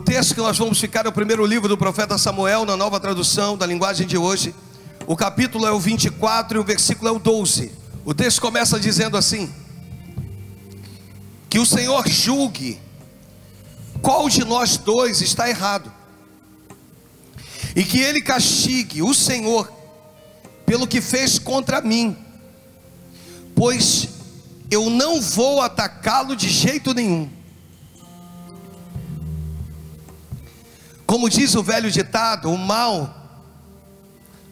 texto que nós vamos ficar é o primeiro livro do profeta Samuel, na nova tradução da linguagem de hoje. O capítulo é o 24 e o versículo é o 12. O texto começa dizendo assim: que o Senhor julgue qual de nós dois está errado, e que Ele castigue o Senhor pelo que fez contra mim, pois eu não vou atacá-lo de jeito nenhum. Como diz o velho ditado, o mal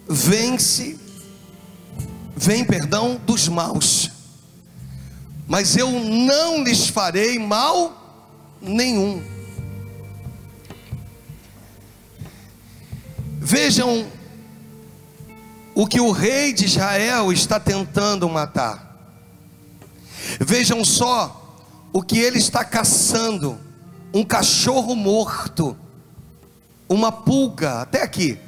vem dos maus, mas eu não lhes farei mal nenhum. Vejam o que o rei de Israel está tentando matar. Vejam só o que ele está caçando: um cachorro morto, uma pulga. Até aqui.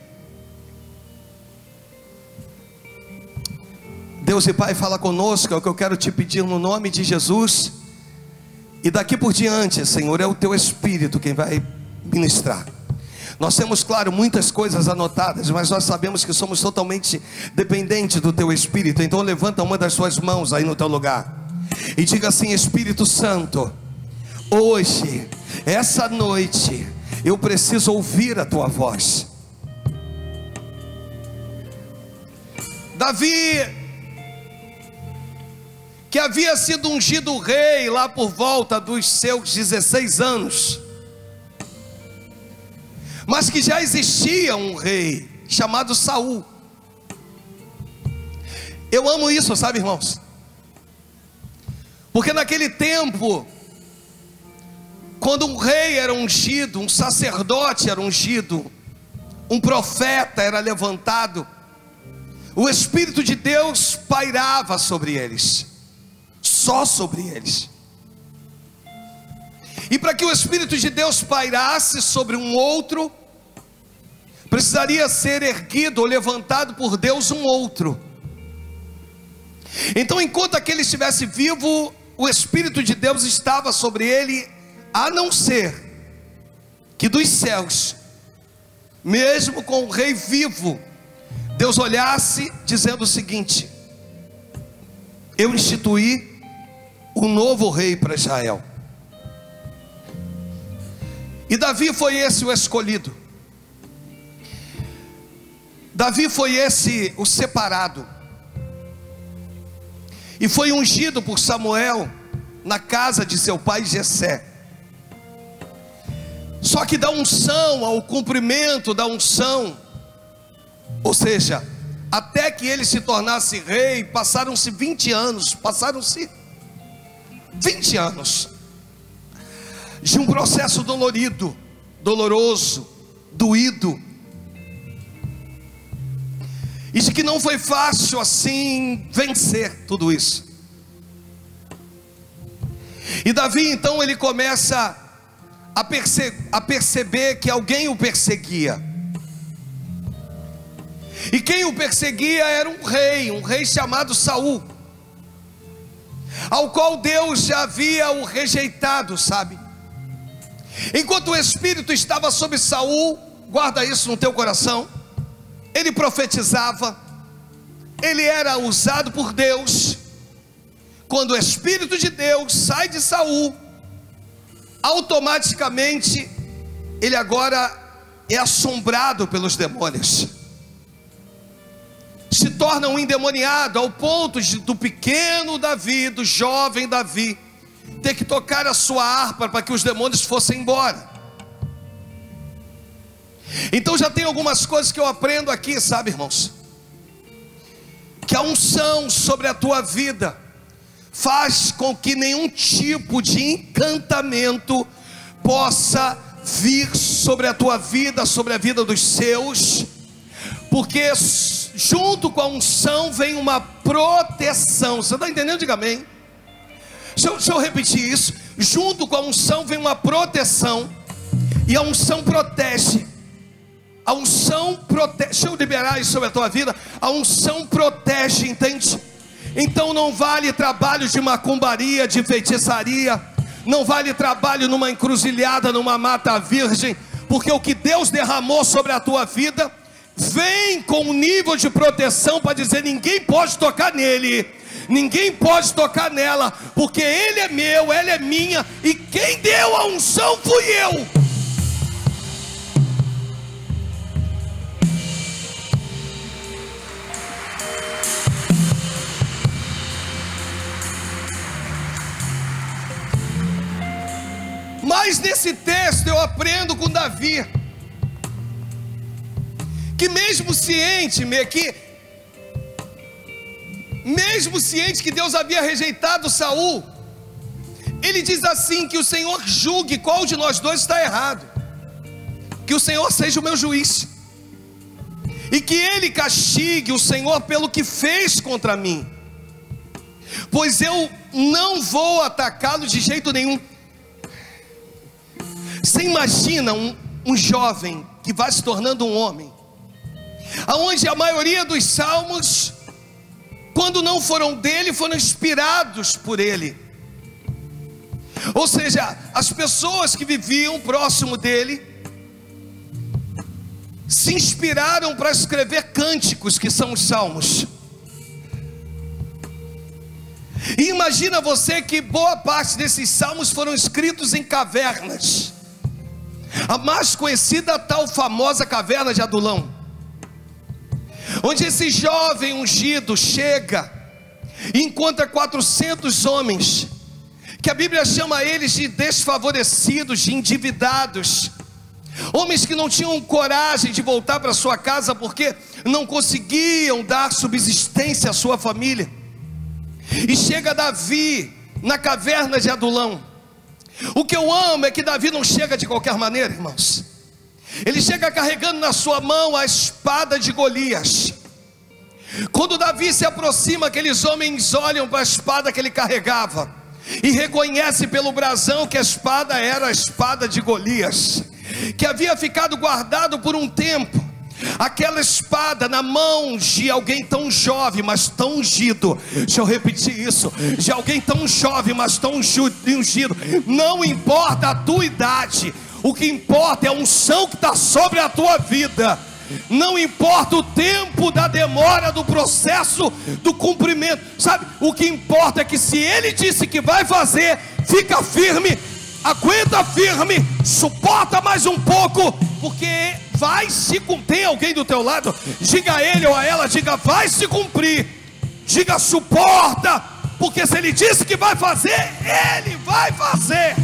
Deus e Pai, fala conosco, é o que eu quero te pedir no nome de Jesus. E daqui por diante, Senhor, é o Teu Espírito quem vai ministrar. Nós temos, claro, muitas coisas anotadas, mas nós sabemos que somos totalmente dependentes do Teu Espírito. Então levanta uma das suas mãos aí no teu lugar e diga assim: Espírito Santo, hoje, essa noite, eu preciso ouvir a Tua voz. Davi, que havia sido ungido rei lá por volta dos seus 16 anos, mas que já existia um rei chamado Saul. Eu amo isso, sabe, irmãos? Porque naquele tempo, quando um rei era ungido, um sacerdote era ungido, um profeta era levantado, o Espírito de Deus pairava sobre eles, só sobre eles. E para que o Espírito de Deus pairasse sobre um outro, precisaria ser erguido ou levantado por Deus um outro. Então, enquanto aquele estivesse vivo, o Espírito de Deus estava sobre ele, a não ser que dos céus, mesmo com o rei vivo, Deus olhasse dizendo o seguinte: eu instituí um novo rei para Israel. E Davi foi esse o escolhido. Davi foi esse o separado. E foi ungido por Samuel na casa de seu pai Jessé. Só que da unção ao cumprimento da unção, ou seja, até que ele se tornasse rei, passaram-se 20 anos. Passaram-se 20 anos de um processo dolorido, doloroso, doído, e de que não foi fácil assim vencer tudo isso. E Davi então ele começa a perceber que alguém o perseguia. E quem o perseguia era um rei chamado Saul, ao qual Deus já havia o rejeitado, sabe? Enquanto o Espírito estava sobre Saul, guarda isso no teu coração, ele profetizava, ele era usado por Deus. Quando o Espírito de Deus sai de Saul, automaticamente ele agora é assombrado pelos demônios, se torna um endemoniado, ao ponto do pequeno Davi, do jovem Davi, ter que tocar a sua harpa para que os demônios fossem embora. Então já tem algumas coisas que eu aprendo aqui, sabe, irmãos? Que a unção sobre a tua vida faz com que nenhum tipo de encantamento possa vir sobre a tua vida, sobre a vida dos seus, porque junto com a unção vem uma proteção. Você está entendendo? Diga amém. Deixa eu repetir isso. Junto com a unção vem uma proteção, e a unção protege. A unção protege. Deixa eu liberar isso sobre a tua vida. A unção protege, entende? Então não vale trabalho de macumbaria, de feitiçaria, não vale trabalho numa encruzilhada, numa mata virgem, porque o que Deus derramou sobre a tua vida vem com um nível de proteção para dizer: ninguém pode tocar nele, ninguém pode tocar nela, porque ele é meu, ela é minha, e quem deu a unção fui eu. Mas nesse texto eu aprendo com Davi, que mesmo ciente que Deus havia rejeitado Saul, ele diz assim: que o Senhor julgue qual de nós dois está errado, que o Senhor seja o meu juiz, e que ele castigue o Senhor pelo que fez contra mim, pois eu não vou atacá-lo de jeito nenhum. Você imagina um jovem que vai se tornando um homem, aonde a maioria dos salmos, quando não foram dele, foram inspirados por ele. Ou seja, as pessoas que viviam próximo dele se inspiraram para escrever cânticos, que são os salmos. E imagina você que boa parte desses salmos foram escritos em cavernas. A mais conhecida, a tal famosa caverna de Adulão, onde esse jovem ungido chega e encontra 400 homens, que a Bíblia chama eles de desfavorecidos, de endividados, homens que não tinham coragem de voltar para sua casa, porque não conseguiam dar subsistência à sua família. E chega Davi na caverna de Adulão. O que eu amo é que Davi não chega de qualquer maneira, irmãos. Ele chega carregando na sua mão a espada de Golias. Quando Davi se aproxima, aqueles homens olham para a espada que ele carregava e reconhecem pelo brasão que a espada era a espada de Golias, que havia ficado guardado por um tempo. Aquela espada na mão de alguém tão jovem, mas tão ungido. Deixa eu repetir isso: de alguém tão jovem, mas tão ungido. Não importa a tua idade, o que importa é a unção que está sobre a tua vida. Não importa o tempo da demora, do processo, do cumprimento, sabe? O que importa é que se ele disse que vai fazer, fica firme, aguenta firme, suporta mais um pouco, porque vai se cumprir. Tem alguém do teu lado? Diga a ele ou a ela, diga: vai se cumprir. Diga: suporta, porque se ele disse que vai fazer, ele vai fazer.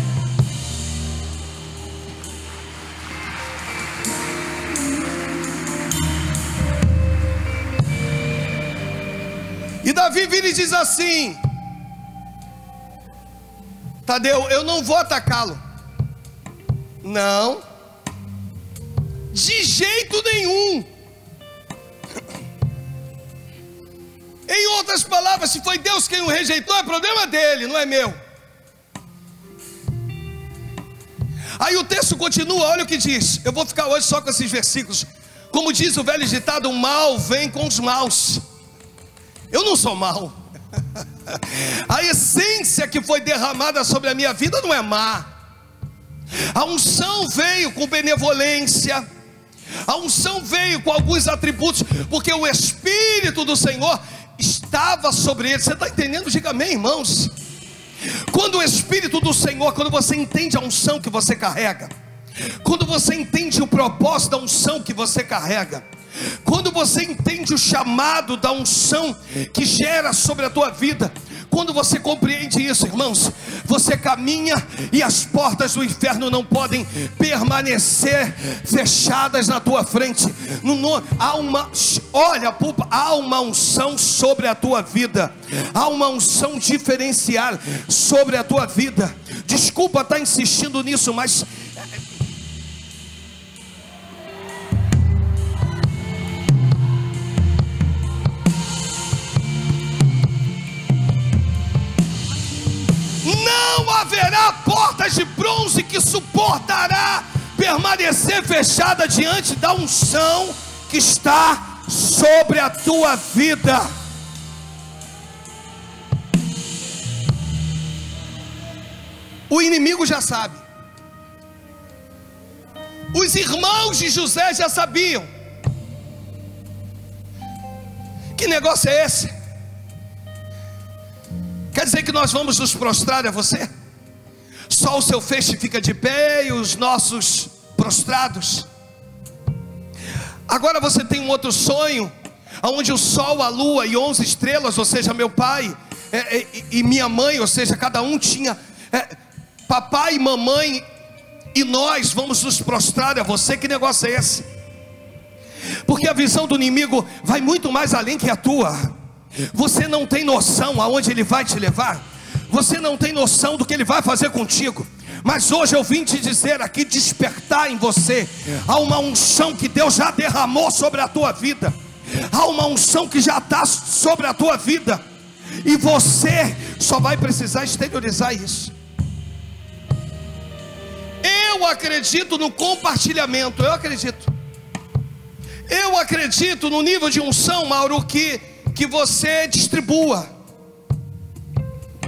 E Davi vira e diz assim: Tadeu, eu não vou atacá-lo. Não, de jeito nenhum. Em outras palavras, se foi Deus quem o rejeitou, é problema dele, não é meu. Aí o texto continua, olha o que diz. Eu vou ficar hoje só com esses versículos. Como diz o velho ditado: o mal vem com os maus. Eu não sou mau. A essência que foi derramada sobre a minha vida não é má. A unção veio com benevolência, a unção veio com alguns atributos, porque o Espírito do Senhor estava sobre ele. Você está entendendo? Diga amém, irmãos. Quando o Espírito do Senhor, quando você entende a unção que você carrega, quando você entende o propósito da unção que você carrega, quando você entende o chamado da unção que gera sobre a tua vida, quando você compreende isso, irmãos, você caminha e as portas do inferno não podem permanecer fechadas na tua frente. Há uma unção sobre a tua vida, há uma unção diferencial sobre a tua vida. Desculpa estar insistindo nisso, mas não haverá portas de bronze que suportará permanecer fechada diante da unção que está sobre a tua vida. O inimigo já sabe. Os irmãos de José já sabiam. Que negócio é esse? Quer dizer que nós vamos nos prostrar a você? Só o seu feixe fica de pé e os nossos prostrados. Agora você tem um outro sonho, onde o sol, a lua e 11 estrelas, ou seja, meu pai e minha mãe, ou seja, cada um tinha papai e mamãe, e nós vamos nos prostrar a você. Que negócio é esse? Porque a visão do inimigo vai muito mais além que a tua. Você não tem noção aonde ele vai te levar. Você não tem noção do que ele vai fazer contigo. Mas hoje eu vim te dizer aqui, despertar em você. Há uma unção que Deus já derramou sobre a tua vida. Há uma unção que já está sobre a tua vida. E você só vai precisar exteriorizar isso. Eu acredito no compartilhamento. Eu acredito no nível de unção, Mauro, que você distribua.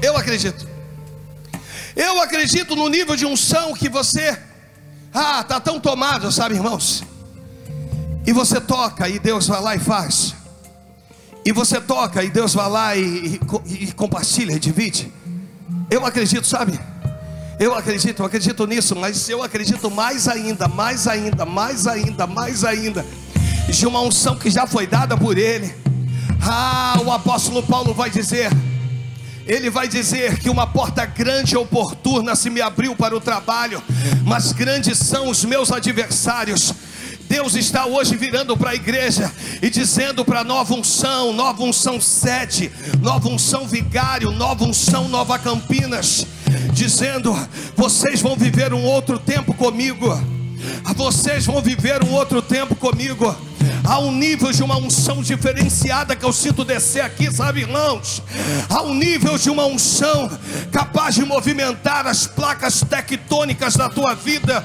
Eu acredito no nível de unção que você está tão tomado, sabe, irmãos? E você toca e Deus vai lá e faz. E você toca e Deus vai lá e compartilha e divide. Eu acredito, sabe? Eu acredito nisso, mas eu acredito mais ainda, de uma unção que já foi dada por Ele. O apóstolo Paulo vai dizer, ele vai dizer que uma porta grande e oportuna se me abriu para o trabalho, mas grandes são os meus adversários. Deus está hoje virando para a igreja e dizendo para nova unção sede, nova unção vigário, nova unção Nova Campinas, dizendo: vocês vão viver um outro tempo comigo. Vocês vão viver um outro tempo comigo. Há um nível de uma unção diferenciada que eu sinto descer aqui, sabe, irmãos? Há um nível de uma unção capaz de movimentar as placas tectônicas da tua vida,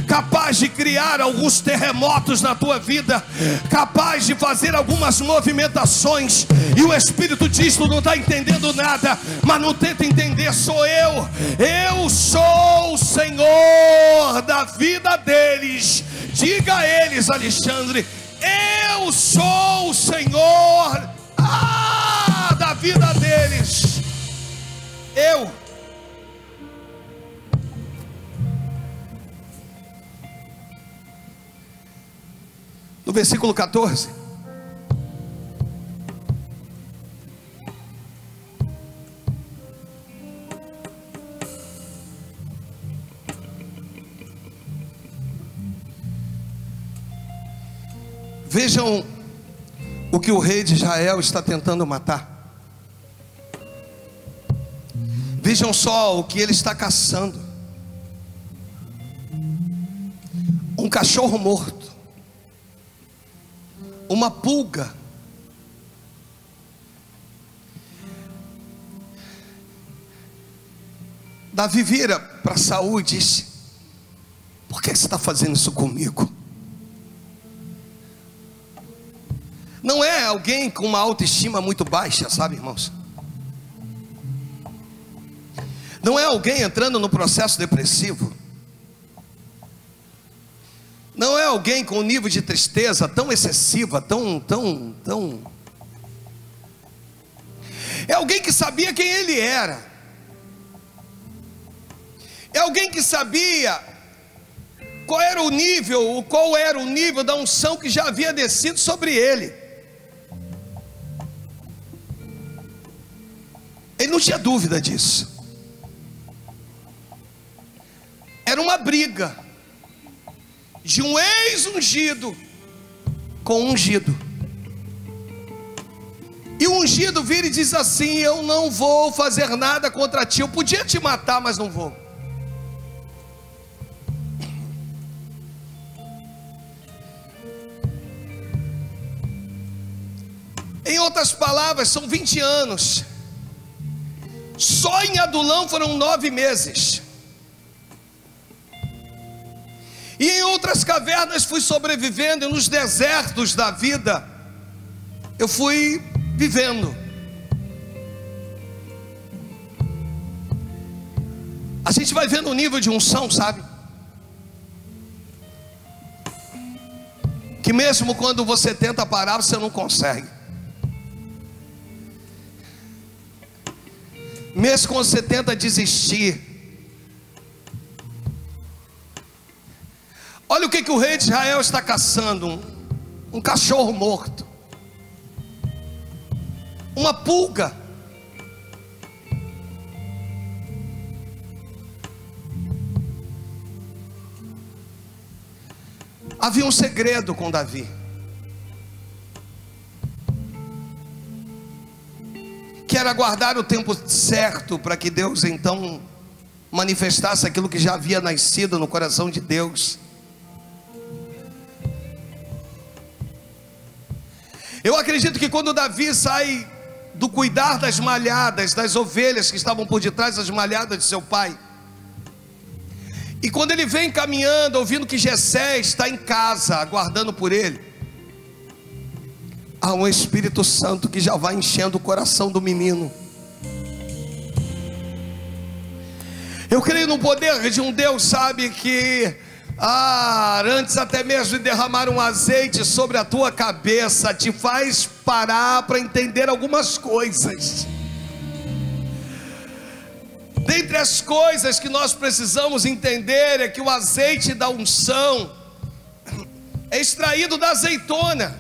capaz de criar alguns terremotos na tua vida, capaz de fazer algumas movimentações. E o Espírito diz: tu não está entendendo nada, mas não tenta entender, sou eu sou o Senhor da vida deles. Diga a eles, Alexandre: eu sou o Senhor da vida deles. No versículo 14, vejam o que o rei de Israel está tentando matar. Vejam só o que ele está caçando: um cachorro morto, uma pulga. Davi vira para Saul e disse: por que você está fazendo isso comigo? Não é alguém com uma autoestima muito baixa, sabe, irmãos? Não é alguém entrando no processo depressivo. Não é alguém com um nível de tristeza tão excessiva, tão. É alguém que sabia quem ele era. É alguém que sabia qual era o nível da unção que já havia descido sobre ele. Ele não tinha dúvida disso. Era uma briga de um ex-ungido com um ungido. E o ungido vira e diz assim: eu não vou fazer nada contra ti. Eu podia te matar, mas não vou. Em outras palavras, são 20 anos. Só em Adulão foram 9 meses. E em outras cavernas fui sobrevivendo. E nos desertos da vida eu fui vivendo. A gente vai vendo o nível de unção, sabe? Que mesmo quando você tenta parar, você não consegue. Mesmo quando você tenta desistir. Olha o que o rei de Israel está caçando: um cachorro morto, uma pulga. Havia um segredo com Davi, que era aguardar o tempo certo para que Deus então manifestasse aquilo que já havia nascido no coração de Deus. Eu acredito que quando Davi sai do cuidar das malhadas, das ovelhas que estavam por detrás das malhadas de seu pai, e quando ele vem caminhando, ouvindo que Jessé está em casa, aguardando por ele, há um Espírito Santo que já vai enchendo o coração do menino. Eu creio no poder de um Deus, sabe, que antes até mesmo de derramar um azeite sobre a tua cabeça, te faz parar para entender algumas coisas. Dentre as coisas que nós precisamos entender é que o azeite da unção é extraído da azeitona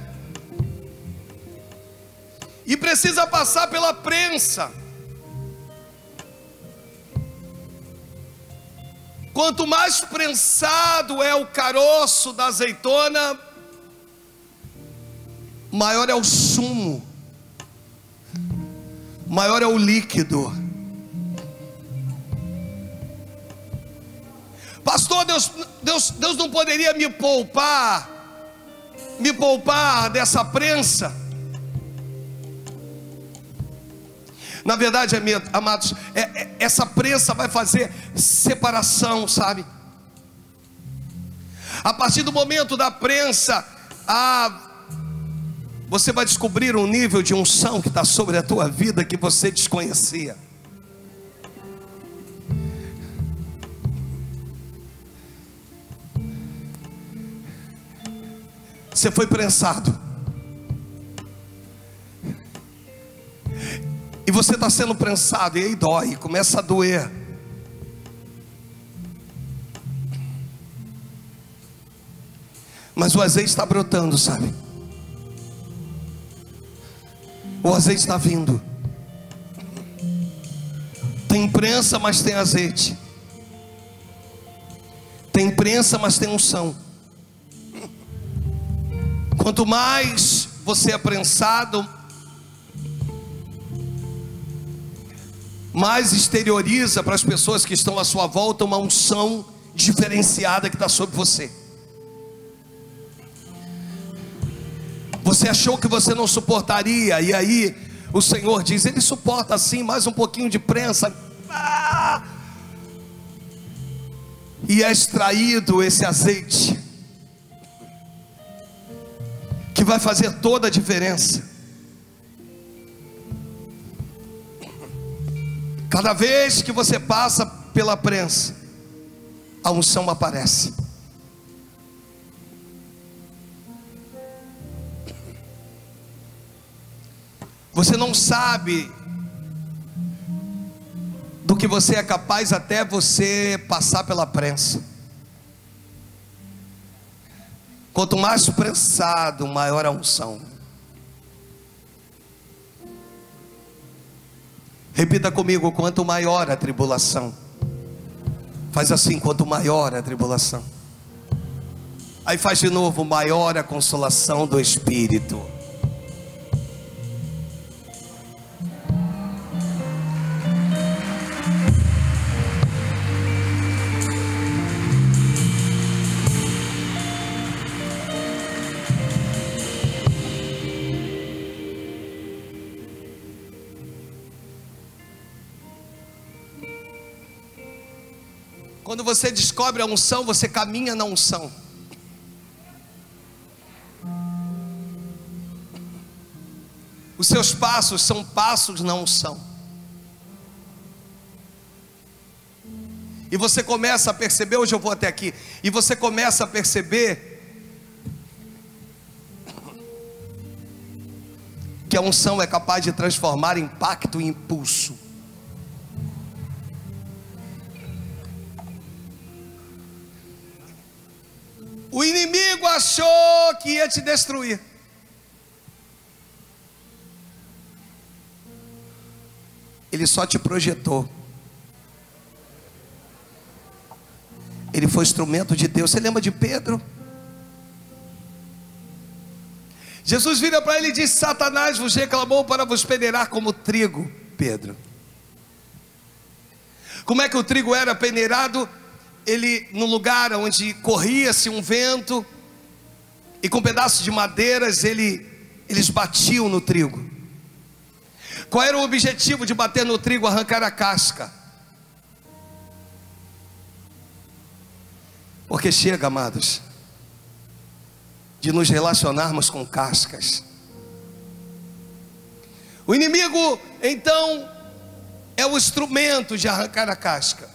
e precisa passar pela prensa. Quanto mais prensado é o caroço da azeitona, maior é o sumo, maior é o líquido. Pastor, Deus não poderia me poupar dessa prensa? Na verdade, amados, essa prensa vai fazer separação, sabe? A partir do momento da prensa, você vai descobrir um nível de unção que está sobre a tua vida que você desconhecia. Você foi prensado, e você está sendo prensado, e aí dói, começa a doer. Mas o azeite está brotando, sabe? O azeite está vindo. Tem prensa, mas tem azeite. Tem prensa, mas tem unção. Quanto mais você é prensado, mais exterioriza para as pessoas que estão à sua volta uma unção diferenciada que está sobre você. Você achou que você não suportaria, e aí o Senhor diz: Ele suporta assim, mais um pouquinho de prensa, e é extraído esse azeite, que vai fazer toda a diferença. Cada vez que você passa pela prensa, a unção aparece. Você não sabe do que você é capaz até você passar pela prensa. Quanto mais prensado, maior a unção. Repita comigo: quanto maior a tribulação. Faz assim: quanto maior a tribulação. Aí faz de novo: maior a consolação do Espírito. Quando você descobre a unção, você caminha na unção. Os seus passos são passos na unção. E você começa a perceber, hoje eu vou até aqui, e você começa a perceber que a unção é capaz de transformar impacto em impulso. O inimigo achou que ia te destruir. Ele só te projetou. Ele foi instrumento de Deus. Você lembra de Pedro? Jesus vira para ele e diz: Satanás vos reclamou para vos peneirar como trigo, Pedro. Como é que o trigo era peneirado? Ele, no lugar onde corria-se um vento, e com pedaços de madeiras eles batiam no trigo. Qual era o objetivo de bater no trigo? Arrancar a casca. Porque chega, amados, de nos relacionarmos com cascas. O inimigo, então, é o instrumento de arrancar a casca.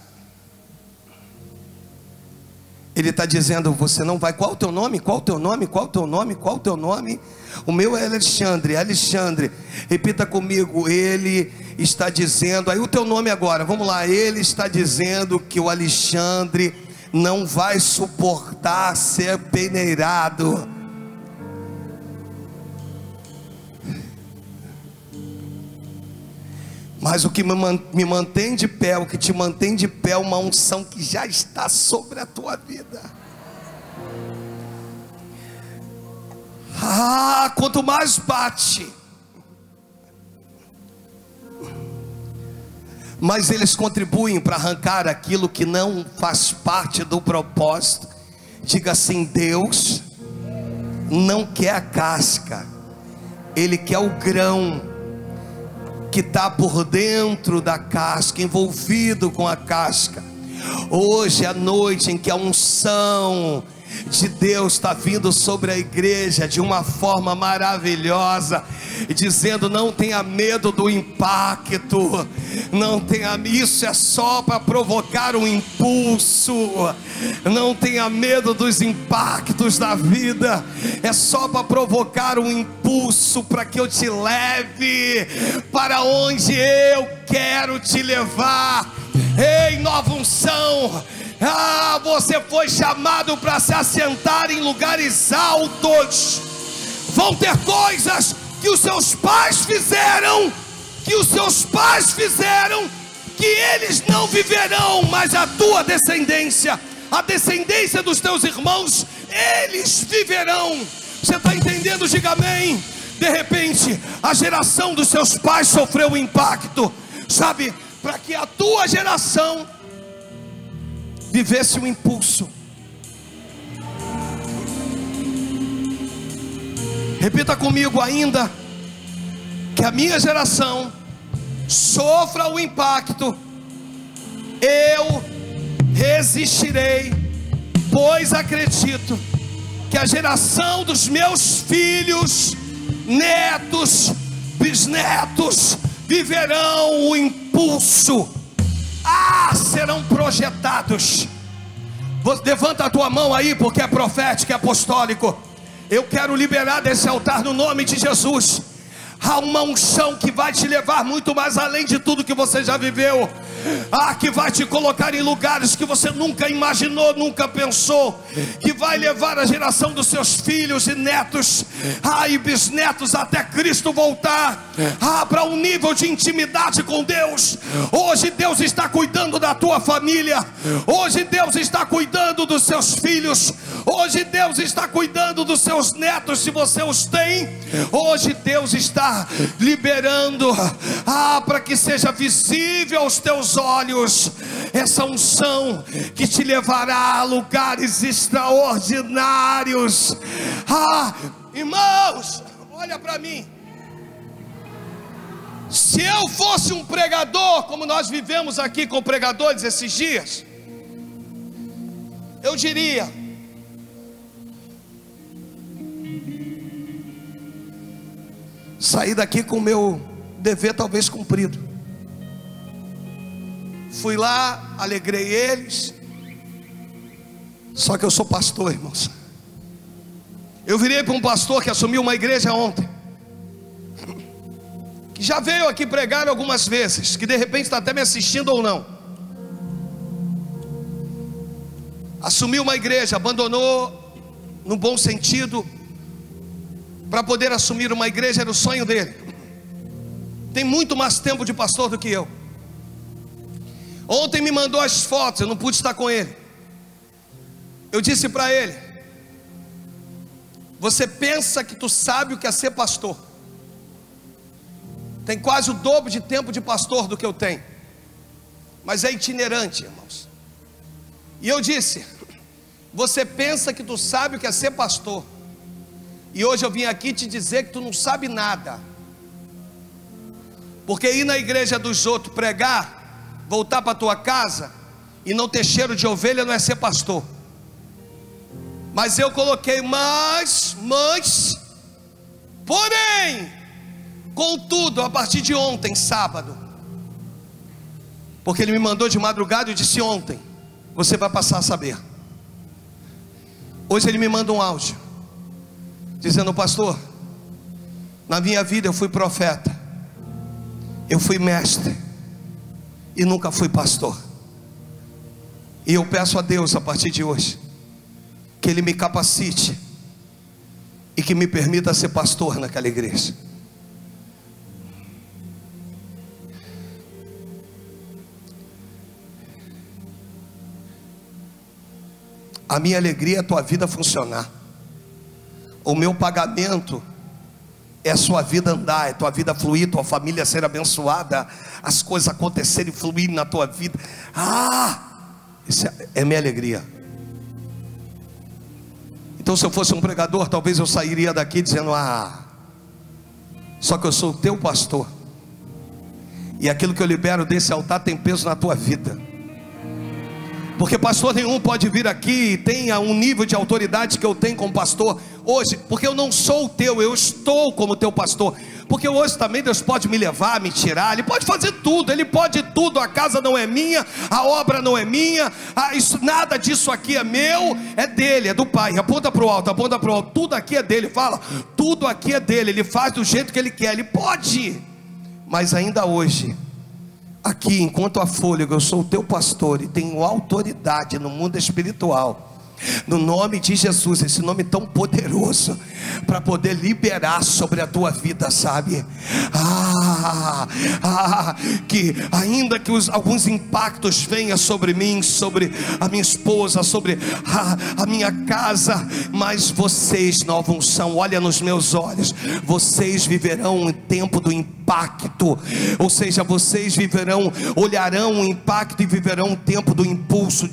Ele está dizendo: você não vai. Qual o teu nome? Qual o teu nome? Qual o teu nome? Qual o teu nome? O meu é Alexandre. Alexandre, repita comigo. Ele está dizendo. Aí o teu nome agora, vamos lá. Ele está dizendo que o Alexandre não vai suportar ser peneirado. Mas o que me mantém de pé, o que te mantém de pé, é uma unção que já está sobre a tua vida. Quanto mais bate, mas eles contribuem para arrancar aquilo que não faz parte do propósito. Diga assim: Deus não quer a casca, Ele quer o grão que está por dentro da casca, envolvido com a casca. Hoje é a noite em que a unção de Deus está vindo sobre a igreja de uma forma maravilhosa, dizendo: não tenha medo do impacto, não tenha, isso é só para provocar um impulso. Não tenha medo dos impactos da vida, é só para provocar um impulso, para que eu te leve para onde eu quero te levar. Ei, nova unção! Você foi chamado para se assentar em lugares altos. Vão ter coisas que os seus pais fizeram, que eles não viverão, mas a tua descendência, a descendência dos teus irmãos, eles viverão. Você está entendendo? Diga amém. De repente, a geração dos seus pais sofreu um impacto, sabe, para que a tua geração vivesse um impulso. Repita comigo ainda: que a minha geração sofra o impacto, eu resistirei, pois acredito que a geração dos meus filhos, netos, bisnetos viverão o impulso. Serão projetados. Levanta a tua mão aí, porque é profético, é apostólico. Eu quero liberar desse altar no nome de Jesus. Há uma unção que vai te levar muito mais além de tudo que você já viveu. Que vai te colocar em lugares que você nunca imaginou, nunca pensou. Que vai levar a geração dos seus filhos e netos, e bisnetos, até Cristo voltar, para um nível de intimidade com Deus. Hoje Deus está cuidando da tua família. Hoje Deus está cuidando dos seus filhos. Hoje Deus está cuidando dos seus netos, se você os tem. Hoje Deus está liberando, para que seja visível aos teus olhos essa unção que te levará a lugares extraordinários. Irmãos, olha para mim. Se eu fosse um pregador, como nós vivemos aqui com pregadores esses dias, eu diria: sair daqui com o meu dever talvez cumprido. Fui lá, alegrei eles. Só que eu sou pastor, irmãos. Eu virei para um pastor que assumiu uma igreja ontem, que já veio aqui pregar algumas vezes, que de repente está até me assistindo ou não. Assumiu uma igreja, abandonou, no bom sentido, para poder assumir uma igreja, era o sonho dele. Tem muito mais tempo de pastor do que eu. Ontem me mandou as fotos, eu não pude estar com ele. Eu disse para ele: você pensa que tu sabe o que é ser pastor? Tem quase o dobro de tempo de pastor do que eu tenho, mas é itinerante, irmãos. E eu disse: você pensa que tu sabe o que é ser pastor, e hoje eu vim aqui te dizer que tu não sabe nada. Porque ir na igreja dos outros pregar, voltar para tua casa e não ter cheiro de ovelha não é ser pastor. Mas eu coloquei mas, porém, contudo, a partir de ontem, sábado, porque ele me mandou de madrugada e eu disse ontem, você vai passar a saber. Hoje ele me manda um áudio, dizendo: pastor, na minha vida eu fui profeta, eu fui mestre, e nunca fui pastor. E eu peço a Deus a partir de hoje, que Ele me capacite, e que me permita ser pastor naquela igreja. A minha alegria é a tua vida funcionar. O meu pagamento é a sua vida andar, é a tua vida fluir, tua família ser abençoada, as coisas acontecerem e fluírem na tua vida. Isso é minha alegria. Então, se eu fosse um pregador, talvez eu sairia daqui dizendo: só que eu sou o teu pastor, e aquilo que eu libero desse altar tem peso na tua vida. Porque pastor nenhum pode vir aqui e tenha um nível de autoridade que eu tenho como pastor hoje, porque eu não sou o teu, eu estou como teu pastor. Porque hoje também Deus pode me levar, me tirar, Ele pode fazer tudo, Ele pode tudo. A casa não é minha, a obra não é minha, nada disso aqui é meu, é dele, é do Pai. Aponta para o alto, tudo aqui é dele. Fala: tudo aqui é dele, Ele faz do jeito que Ele quer, Ele pode. Mas ainda hoje, aqui, enquanto há fôlego, eu sou o teu pastor e tenho autoridade no mundo espiritual, no nome de Jesus, esse nome tão poderoso, para poder liberar sobre a tua vida, sabe? Que ainda que alguns impactos venham sobre mim, sobre a minha esposa, sobre a minha casa, mas vocês, nova unção, olha nos meus olhos, vocês viverão um tempo do impacto, ou seja, vocês olharão o impacto e viverão um tempo do impulso.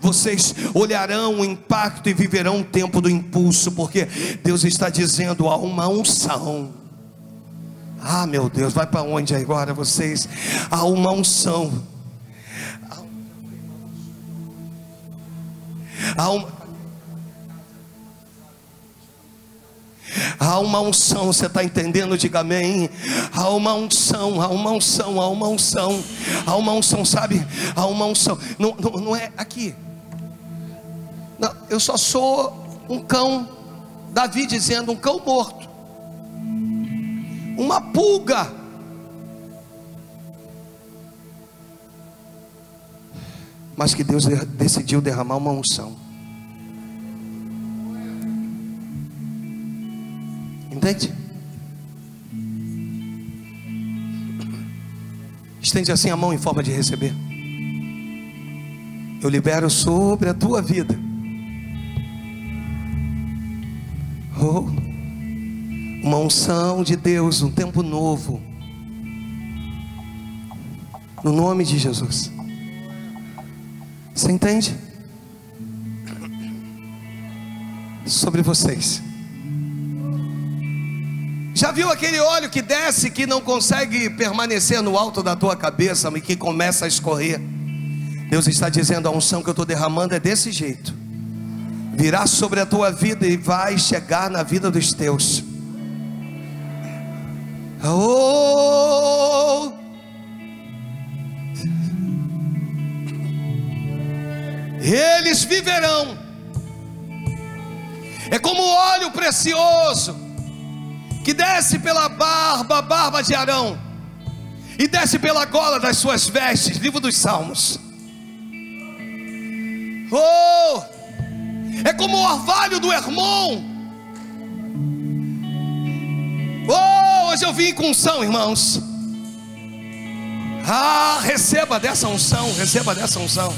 Vocês olharão o impacto e viverão um tempo do impulso, porque Deus está dizendo: há uma unção. Meu Deus, vai para onde agora vocês? Há uma unção. Há uma unção, você está entendendo? Diga amém. Há uma unção, há uma unção, há uma unção, há uma unção, sabe? Há uma unção. Não é aqui. Não, eu só sou um cão. Davi dizendo: um cão morto, uma pulga. Mas que Deus decidiu derramar uma unção. Entende? Estende assim a mão em forma de receber. Eu libero sobre a tua vida uma unção de Deus, um tempo novo, no nome de Jesus. Você entende? Sobre vocês. Já viu aquele óleo que desce, que não consegue permanecer no alto da tua cabeça, mas que começa a escorrer? Deus está dizendo: a unção que eu estou derramando é desse jeito, virá sobre a tua vida e vai chegar na vida dos teus. eles viverão. É como óleo precioso que desce pela barba de Arão, e desce pela gola das suas vestes. Livro dos Salmos. Oh, é como o orvalho do Hermon. Oh, hoje eu vim com unção, irmãos. Receba dessa unção, receba dessa unção.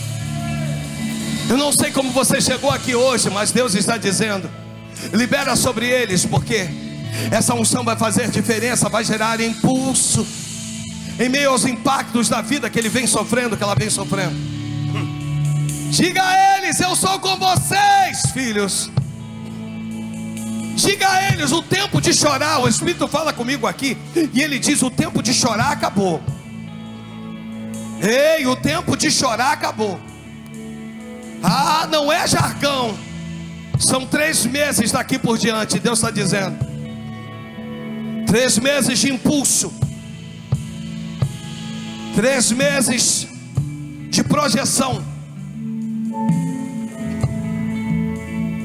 Eu não sei como você chegou aqui hoje, mas Deus está dizendo: libera sobre eles, porque essa unção vai fazer diferença, vai gerar impulso em meio aos impactos da vida que ele vem sofrendo, que ela vem sofrendo. Diga a eles: eu sou com vocês, filhos. Diga a eles: o tempo de chorar, o Espírito fala comigo aqui, e ele diz: o tempo de chorar acabou. Ei, o tempo de chorar acabou. Não é jargão. São 3 meses daqui por diante, Deus está dizendo. 3 meses de impulso, 3 meses de projeção.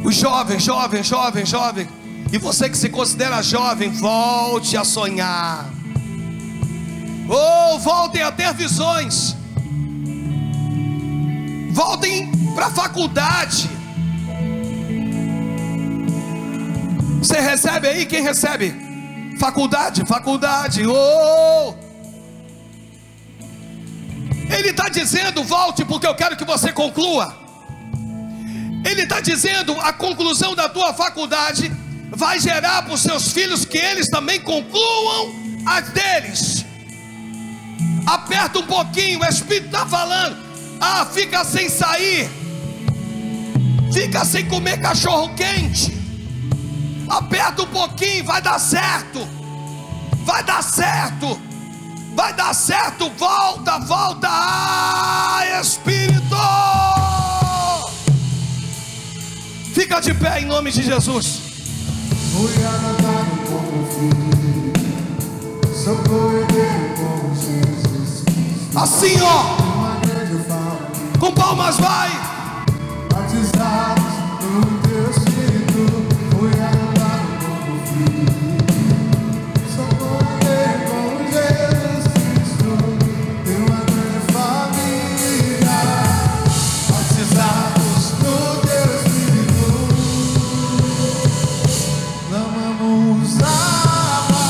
Os jovens, jovem, e você que se considera jovem, volte a sonhar. Voltem a ter visões. Voltem para a faculdade. Você recebe aí? Quem recebe? Faculdade. Ele está dizendo: volte, porque eu quero que você conclua. Ele está dizendo: a conclusão da tua faculdade vai gerar para os seus filhos que eles também concluam as deles. Aperta um pouquinho, o Espírito está falando: fica sem sair, fica sem comer cachorro quente. Aperta um pouquinho, vai dar certo. Vai dar certo. Volta, Espírito. Fica de pé em nome de Jesus. Fui adotado como filho, sou co-herdeiro com Jesus. Assim, com palmas, vai. Batizados no teu Espírito, fui adotado como filho, sou co-herdeiro com Jesus Cristo, tenho uma grande família. Batizados no teu Espírito, clamamos Abba,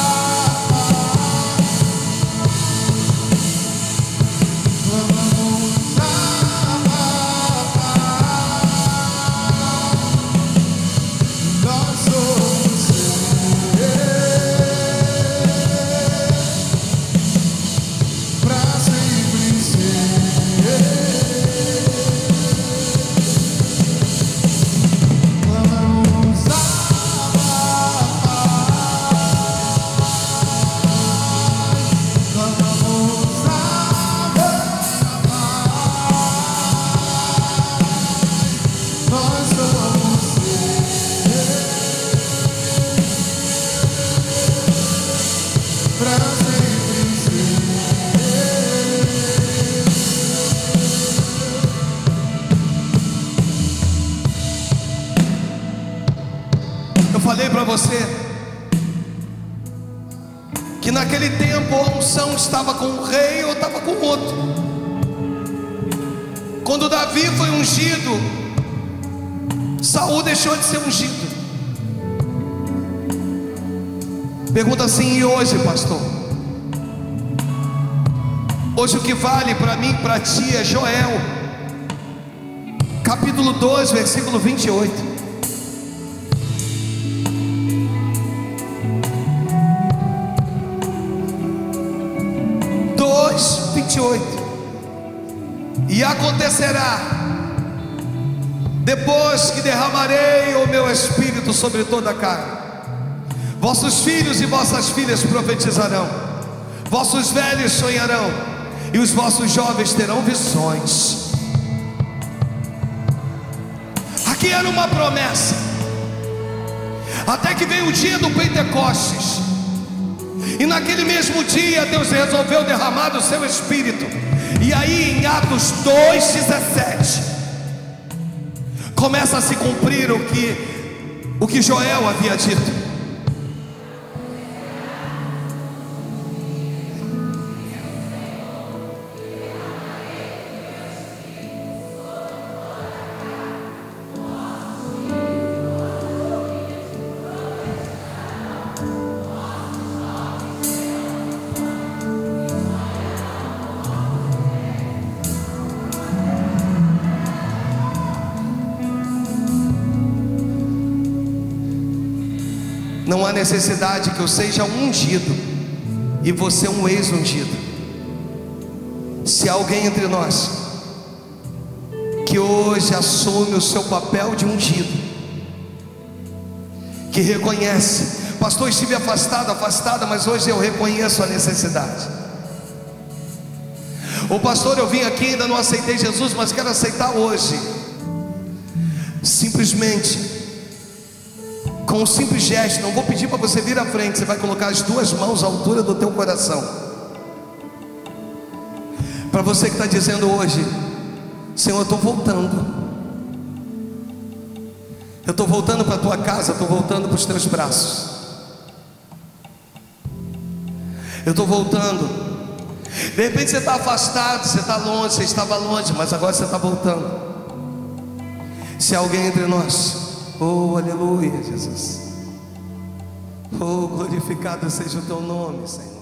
clamamos Abba, nós somos pra sempre ser. Clamamos Abba, clamamos Abba, nós somos pra sempre ser. Eu falei para você que naquele tempo a unção estava com um rei ou estava com outro. Quando Davi foi ungido, Saul deixou de ser ungido. Pergunta assim: e hoje, pastor? Hoje o que vale para mim e para ti é Joel, capítulo 2, versículo 28. E acontecerá, depois que derramarei o meu espírito sobre toda a carne, vossos filhos e vossas filhas profetizarão, vossos velhos sonharão, e os vossos jovens terão visões. Aqui era uma promessa, até que veio o dia do Pentecostes, e naquele mesmo dia Deus resolveu derramar o seu espírito. E aí em Atos 2:17, começa a se cumprir o que Joel havia dito. Não há necessidade que eu seja um ungido e você um ex-ungido. Se há alguém entre nós que hoje assume o seu papel de ungido, que reconhece: pastor, estive afastada, mas hoje eu reconheço a necessidade. Ô pastor, eu vim aqui, ainda não aceitei Jesus, mas quero aceitar hoje. Simplesmente, com um simples gesto, não vou pedir para você vir à frente, você vai colocar as duas mãos à altura do teu coração. Para você que está dizendo hoje: Senhor, eu estou voltando. Eu estou voltando para a tua casa, eu estou voltando para os teus braços. Eu estou voltando. De repente você está afastado, você está longe, você estava longe, mas agora você está voltando. Se há alguém entre nós, oh, aleluia, Jesus. Oh, glorificado seja o teu nome, Senhor.